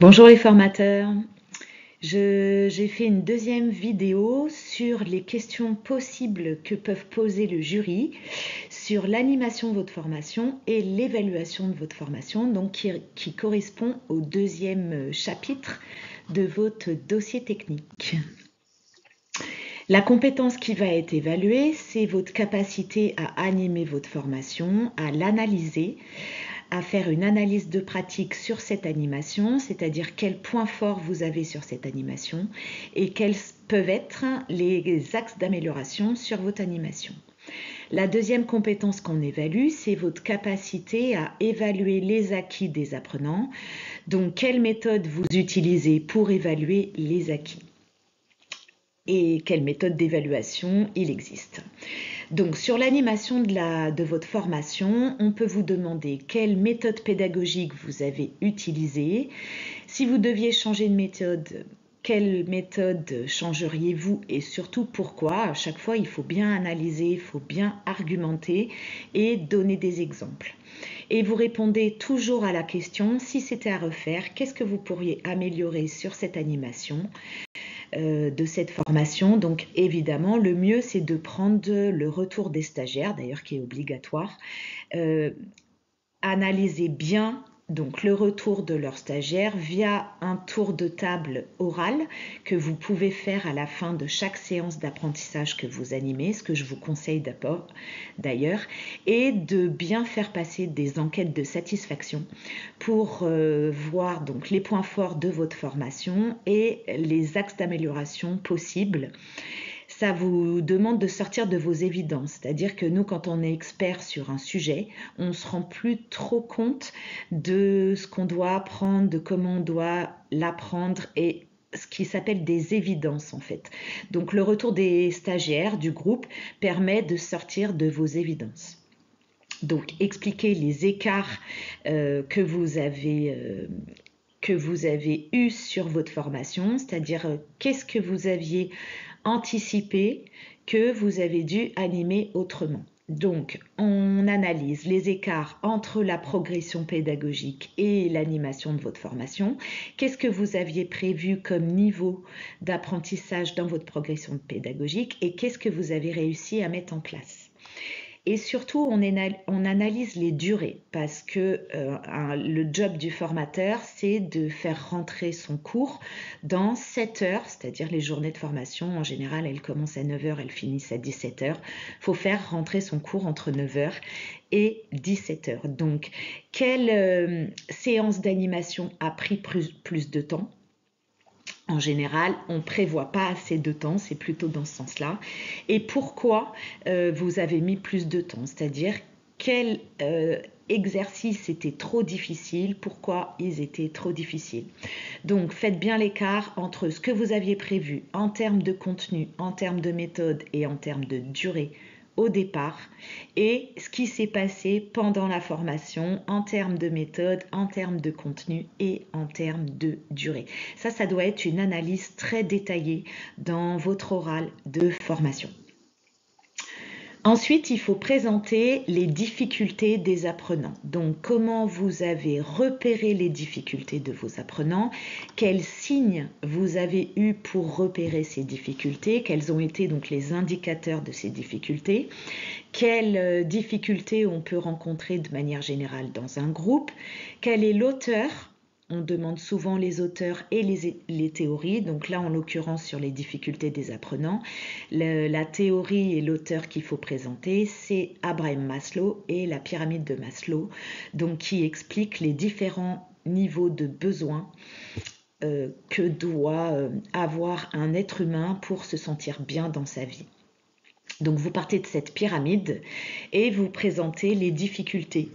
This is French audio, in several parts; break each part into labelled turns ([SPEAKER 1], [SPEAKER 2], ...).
[SPEAKER 1] Bonjour les formateurs, j'ai fait une deuxième vidéo sur les questions possibles que peuvent poser le jury sur l'animation de votre formation et l'évaluation de votre formation, donc qui correspond au deuxième chapitre de votre dossier technique. La compétence qui va être évaluée, c'est votre capacité à animer votre formation, à l'analyser, à faire une analyse de pratique sur cette animation, c'est-à-dire quels points forts vous avez sur cette animation et quels peuvent être les axes d'amélioration sur votre animation. La deuxième compétence qu'on évalue, c'est votre capacité à évaluer les acquis des apprenants. Donc, quelle méthode vous utilisez pour évaluer les acquis et quelle méthode d'évaluation il existe. Donc, sur l'animation de votre formation, on peut vous demander quelle méthode pédagogique vous avez utilisée. Si vous deviez changer de méthode, quelle méthode changeriez-vous et surtout pourquoi? À chaque fois, il faut bien analyser, il faut bien argumenter et donner des exemples. Et vous répondez toujours à la question, si c'était à refaire, qu'est-ce que vous pourriez améliorer sur cette animation de cette formation. Donc évidemment, le mieux, c'est de prendre le retour des stagiaires, d'ailleurs qui est obligatoire. Analyser bien donc le retour de leurs stagiaires via un tour de table oral que vous pouvez faire à la fin de chaque séance d'apprentissage que vous animez, ce que je vous conseille d'ailleurs, et de bien faire passer des enquêtes de satisfaction pour voir donc les points forts de votre formation et les axes d'amélioration possibles. Ça vous demande de sortir de vos évidences. C'est-à-dire que nous, quand on est expert sur un sujet, on ne se rend plus trop compte de ce qu'on doit apprendre, de comment on doit l'apprendre et ce qui s'appelle des évidences en fait. Donc le retour des stagiaires du groupe permet de sortir de vos évidences. Donc expliquer les écarts que vous avez eu sur votre formation, c'est-à-dire qu'est-ce que vous aviez anticipé que vous avez dû animer autrement. Donc, on analyse les écarts entre la progression pédagogique et l'animation de votre formation. Qu'est-ce que vous aviez prévu comme niveau d'apprentissage dans votre progression pédagogique et qu'est-ce que vous avez réussi à mettre en place? Et surtout, on analyse les durées parce que le job du formateur, c'est de faire rentrer son cours dans 7 heures, c'est-à-dire les journées de formation. En général, elles commencent à 9 heures, elles finissent à 17 heures. Il faut faire rentrer son cours entre 9 heures et 17 heures. Donc, quelle séance d'animation a pris plus de temps? En général, on ne prévoit pas assez de temps, c'est plutôt dans ce sens-là. Et pourquoi vous avez mis plus de temps? C'est-à-dire quel exercice était trop difficile, pourquoi ils étaient trop difficiles. Donc faites bien l'écart entre ce que vous aviez prévu en termes de contenu, en termes de méthode et en termes de durée au départ et ce qui s'est passé pendant la formation en termes de méthode, en termes de contenu et en termes de durée. Ça doit être une analyse très détaillée dans votre oral de formation. Ensuite, il faut présenter les difficultés des apprenants. Donc, comment vous avez repéré les difficultés de vos apprenants, quels signes vous avez eu pour repérer ces difficultés, quels ont été donc les indicateurs de ces difficultés, quelles difficultés on peut rencontrer de manière générale dans un groupe, quel est l'auteur. On demande souvent les auteurs et les théories. Donc là, en l'occurrence, sur les difficultés des apprenants, la théorie et l'auteur qu'il faut présenter, c'est Abraham Maslow et la pyramide de Maslow, donc qui explique les différents niveaux de besoins que doit avoir un être humain pour se sentir bien dans sa vie. Donc vous partez de cette pyramide et vous présentez les difficultés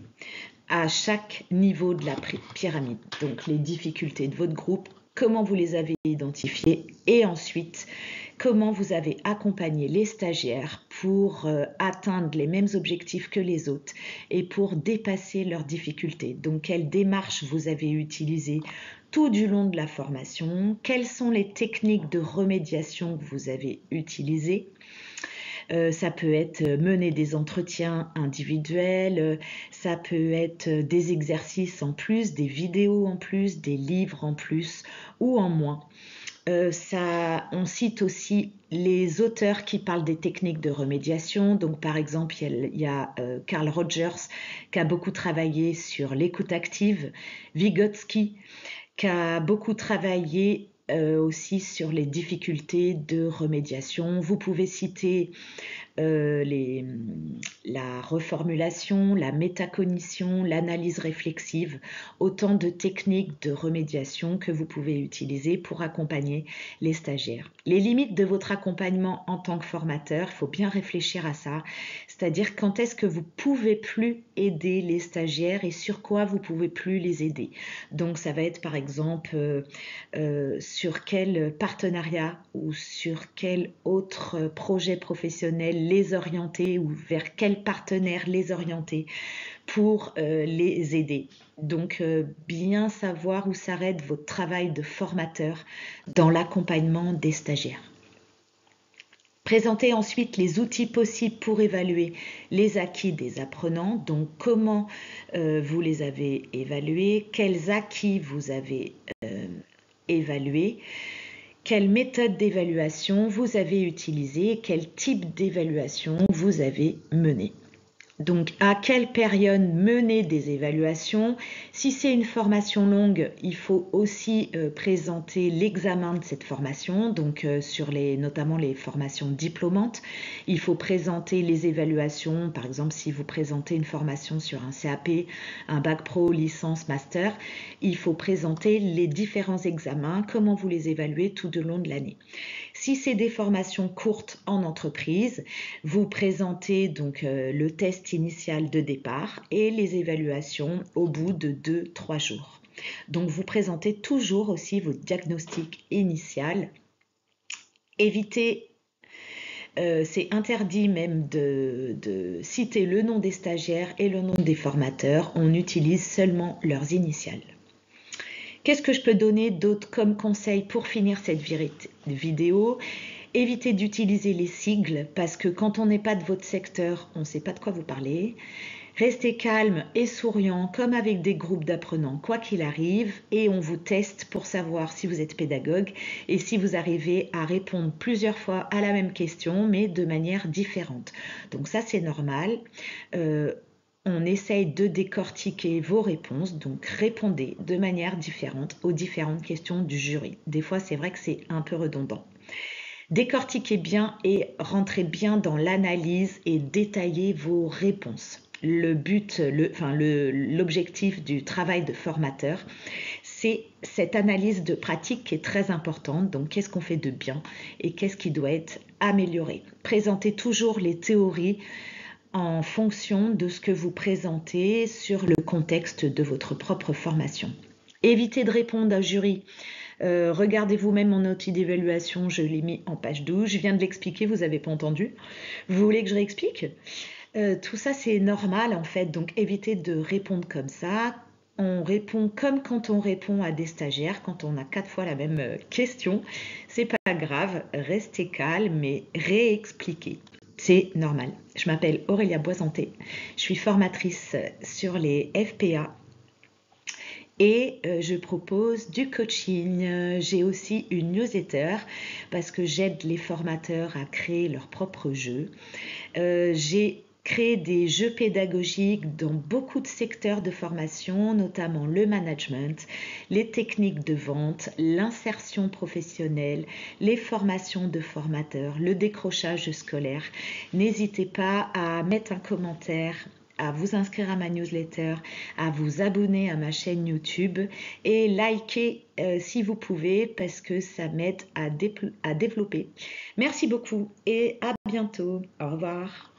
[SPEAKER 1] à chaque niveau de la pyramide. Donc les difficultés de votre groupe, comment vous les avez identifiées et ensuite comment vous avez accompagné les stagiaires pour atteindre les mêmes objectifs que les autres et pour dépasser leurs difficultés. Donc quelle démarche vous avez utilisée tout du long de la formation, quelles sont les techniques de remédiation que vous avez utilisées. Ça peut être mener des entretiens individuels, ça peut être des exercices en plus, des vidéos en plus, des livres en plus ou en moins. On cite aussi les auteurs qui parlent des techniques de remédiation. Donc, par exemple, il y a Carl Rogers qui a beaucoup travaillé sur l'écoute active, Vygotsky qui a beaucoup travaillé aussi sur les difficultés de remédiation. Vous pouvez citer la reformulation, la métacognition, l'analyse réflexive, autant de techniques de remédiation que vous pouvez utiliser pour accompagner les stagiaires. Les limites de votre accompagnement en tant que formateur, il faut bien réfléchir à ça, c'est-à-dire quand est-ce que vous pouvez plus aider les stagiaires et sur quoi vous pouvez plus les aider. Donc ça va être par exemple sur quel partenariat ou sur quel autre projet professionnel les orienter ou vers quel partenaire les orienter pour les aider. Donc bien savoir où s'arrête votre travail de formateur dans l'accompagnement des stagiaires. Présenter ensuite les outils possibles pour évaluer les acquis des apprenants, donc comment vous les avez évalués, quels acquis vous avez évalués, quelle méthode d'évaluation vous avez utilisée, quel type d'évaluation vous avez mené. Donc, à quelle période mener des évaluations? Si c'est une formation longue, il faut aussi présenter l'examen de cette formation, donc notamment les formations diplômantes. Il faut présenter les évaluations, par exemple si vous présentez une formation sur un CAP, un bac pro, licence, master, il faut présenter les différents examens, comment vous les évaluez tout au long de l'année. Si c'est des formations courtes en entreprise, vous présentez donc le test initial de départ et les évaluations au bout de 2-3 jours. Donc vous présentez toujours aussi votre diagnostic initial. Évitez, c'est interdit même de citer le nom des stagiaires et le nom des formateurs. On utilise seulement leurs initiales. Qu'est-ce que je peux donner d'autre comme conseil pour finir cette vidéo? Évitez d'utiliser les sigles parce que quand on n'est pas de votre secteur, on ne sait pas de quoi vous parlez. Restez calme et souriant comme avec des groupes d'apprenants, quoi qu'il arrive, et on vous teste pour savoir si vous êtes pédagogue et si vous arrivez à répondre plusieurs fois à la même question, mais de manière différente. Donc ça, c'est normal. On essaye de décortiquer vos réponses, donc répondez de manière différente aux différentes questions du jury. Des fois, c'est vrai que c'est un peu redondant. Décortiquez bien et rentrez bien dans l'analyse et détaillez vos réponses. L'objectif du travail de formateur, c'est cette analyse de pratique qui est très importante. Donc, qu'est-ce qu'on fait de bien et qu'est-ce qui doit être amélioré? Présentez toujours les théories en fonction de ce que vous présentez sur le contexte de votre propre formation. Évitez de répondre à un jury. Regardez vous-même mon outil d'évaluation, je l'ai mis en page 12. Je viens de l'expliquer, vous n'avez pas entendu. Vous voulez que je réexplique? Tout ça, c'est normal en fait, donc évitez de répondre comme ça. On répond comme quand on répond à des stagiaires, quand on a 4 fois la même question. C'est pas grave, restez calme et réexpliquez. C'est normal. Je m'appelle Aurélia Boisanté, je suis formatrice sur les FPA et je propose du coaching. J'ai aussi une newsletter parce que j'aide les formateurs à créer leur propre jeu. J'ai créé des jeux pédagogiques dans beaucoup de secteurs de formation, notamment le management, les techniques de vente, l'insertion professionnelle, les formations de formateurs, le décrochage scolaire. N'hésitez pas à mettre un commentaire, à vous inscrire à ma newsletter, à vous abonner à ma chaîne YouTube et liker si vous pouvez parce que ça m'aide à développer. Merci beaucoup et à bientôt. Au revoir.